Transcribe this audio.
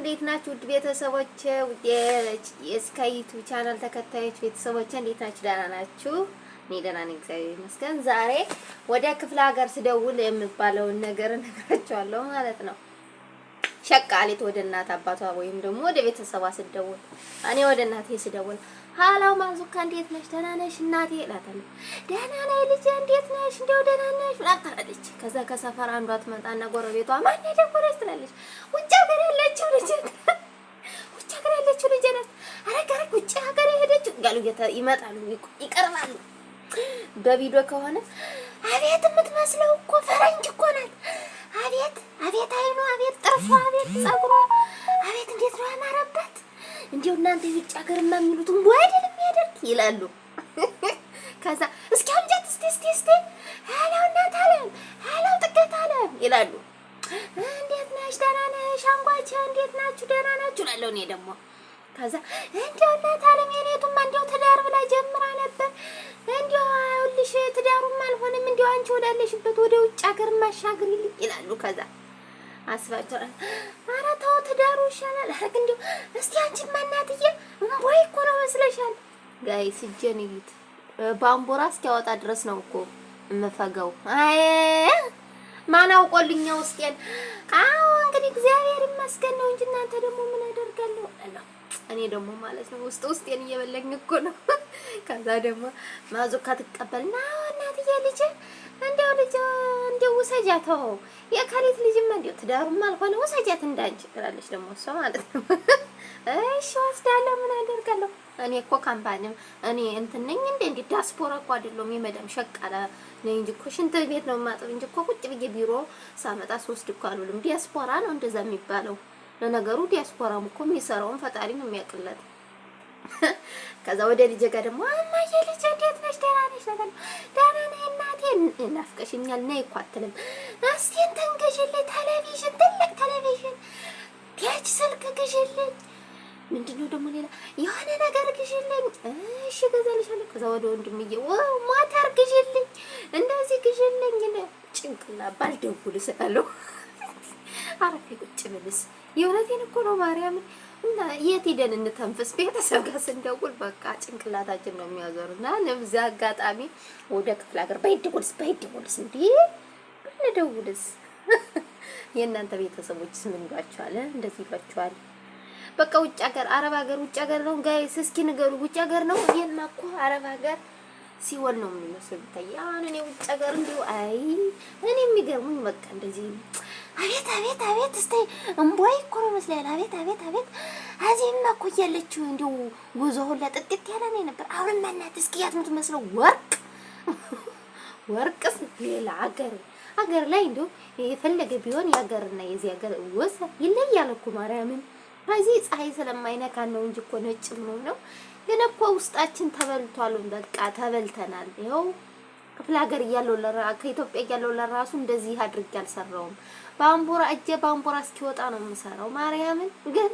እንዴት ናችሁ? ውድ ቤተሰቦቼ የስካይ ዩቲዩብ ቻናል ተከታዮች ቤተሰቦቼ እንዴት ናችሁ? ደህና ናችሁ? እኔ ደህና ነኝ፣ እግዚአብሔር ይመስገን። ዛሬ ወደ ክፍለ ሀገር ስደውል የሚባለውን ነገር እነግራችኋለሁ ማለት ነው። ሸቃሊት ወደ እናት አባቷ ወይም ደግሞ ወደ ቤተሰቧ ስደውል፣ እኔ ወደ እናቴ ስደውል ሃላው ማዙካ እንዴት ነሽ? ደህና ነሽ እናቴ እላታለሁ። ደህና ነኝ ልጄ እንዴት ነሽ? እንደው ደህና ነሽ ብላታለች። ከዛ ከሰፈር አንዷ ትመጣና ጎረቤቷ ማን ደወለች ትላለች። ውጭ ሀገር ያለችው ልጅ ውጭ ሀገር ያለችው ልጅ ናት። አረጋሪ ውጭ ሀገር ሄደች ጋሉ ይመጣሉ፣ ይቀርባሉ። በቪዲዮ ከሆነ አቤት የምትመስለው እኮ ፈረንጅ እኮ ናት። አቤት አቤት አይኗ፣ አቤት ጥርሷ፣ አቤት ጸጉሯ፣ አቤት እንዴት ነው ያማረባት። እንዴው እናንተ የውጭ ሀገርማ የሚሉትን ወይደል የሚያደርግ ይላሉ። ከዛ እስኪ አንጀት እስቲ ሃሎ እናት አለም፣ ሃሎ ጥገት አለም ይላሉ። እንዴት ነሽ? ደህና ነሽ? አንጓቼ እንዴት ናችሁ? ደህና ናችሁ እላለሁ እኔ ደግሞ። ከዛ እንዴው እናት አለም የኔቱማ እንዴው ትዳር ብላ ጀምራ ነበር። እንዴው አይውልሽ ትዳሩም አልሆነም። እንዴው አንቺ ወዳለሽበት ወደ ውጭ ሀገር ማሻግሪልኝ ይላሉ። ከዛ አስባቸው ኧረ ተው ትዳሩ ይሻላል። አረግ እንዴው እስቲ አንቺ ማናትዬ ወይ እኮ ነው መስለሻል። ጋይስ እጄን እዩት፣ ባምቦራ እስኪያወጣ ድረስ ነው እኮ የምፈጋው። አይ ማን አውቆልኝ ውስጤን። አዎ እንግዲህ እግዚአብሔር ይመስገን ነው እንጂ እናንተ ደግሞ ምን አደርጋለሁ አላ። እኔ ደግሞ ማለት ነው ውስጤን እየበለኝ እኮ ነው። ከዛ ደግሞ ማዙካ ትቀበልና እናትዬ ልጅ እንደው ውሰጃት የካሊት ልጅማ እንደው ትዳሩም አልሆነ ውሰጃት እንዳንቺ ትላለች ደግሞ እሷ ማለት ነው። እሺ ወስዳለሁ ምን አደርጋለሁ። እኔ እኮ ካምፓኒም እኔ እንትን ነኝ እንደ ዲያስፖራ እኮ አይደለም የመዳም ሸቃላ ነኝ እንጂ እኮ ሽንት ቤት ነው የማጥብ እንጂ እኮ ቁጭ ብዬ ቢሮ ሳመጣ ሶስት እኮ አልውልም። ዲያስፖራ ነው እንደዛ የሚባለው። ለነገሩ ዲያስፖራም እኮ የሚሰራውን ፈጣሪ ነው የሚያቅለት። ከዛ ወደ ልጄ ጋር ደግሞ እማዬ ልጄ እንዴት ነሽ? ደህና ነሽ? ደህና ነኝ እናቴ። ናፍቀሽኛል ነይ እኮ አትልም። እስቲ እንትን ግዢልኝ ቴሌቪዥን፣ ትልቅ ቴሌቪዥን፣ ፒያች ስልክ ግዢልኝ። ምንድነው ደግሞ ሌላ የሆነ ነገር ግዢልኝ። እሺ እገዛልሻለሁ። ከዛ ወደ ወንድምዬ ሞተር ግዢልኝ፣ እንደዚህ ግዢልኝ። ጭንቅላ ባልደውልስ እላለሁ። አረፌ ቁጭ ብልስ የእውነቴን እኮ ነው ማርያምን። እና የት ሄደን እንተንፍስ? ቤተሰብ ጋር ስንደውል በቃ ጭንቅላታችን ነው የሚያዞርና ለብዛ አጋጣሚ ወደ ክፍለ ሀገር ባይደውልስ እንዴ ብንደውልስ? የእናንተ ቤተሰቦችስ ምን ይሏችኋል? እንደዚህ ይሏችኋል? በቃ ውጭ ሀገር አረብ ሀገር ውጭ ሀገር ነው ጋይስ፣ እስኪ ንገሩ። ውጭ ሀገር ነው። እኔማ እኮ አረብ ሀገር ሲሆን ነው የሚመስለው ብታይ። አሁን እኔ ውጭ ሀገር እንዲሁ አይ እኔ የሚገርሙኝ በቃ እንደዚህ አቤት አቤት አቤት እስቲ እምቦይ እኮ ነው መስላል። አቤት አቤት አቤት አዚህማ እኮ እያለችው እንዲሁ ጉዞ ሁላ ጥጥት ያለ ነው ነበር። አሁን ማናት እስኪ ያት የምትመስለው ወርቅስ ሌላ ሀገር ላይ እንዲሁ የፈለገ ቢሆን የሀገርና የዚህ ሀገር ወሰ ይለያል እኮ ማርያምን። እዚህ ፀሐይ ስለማይነካን ነው እንጂ እኮ ነጭ ነው። ግን እኮ ውስጣችን ተበልቷል። በቃ ተበልተናል። ይኸው ክፍለ ሀገር እያለው ከኢትዮጵያ እያለው ለራሱ እንደዚህ አድርጌ አልሰራውም። ባምቦራ እስኪወጣ ነው የምሰራው ማርያምን። ግን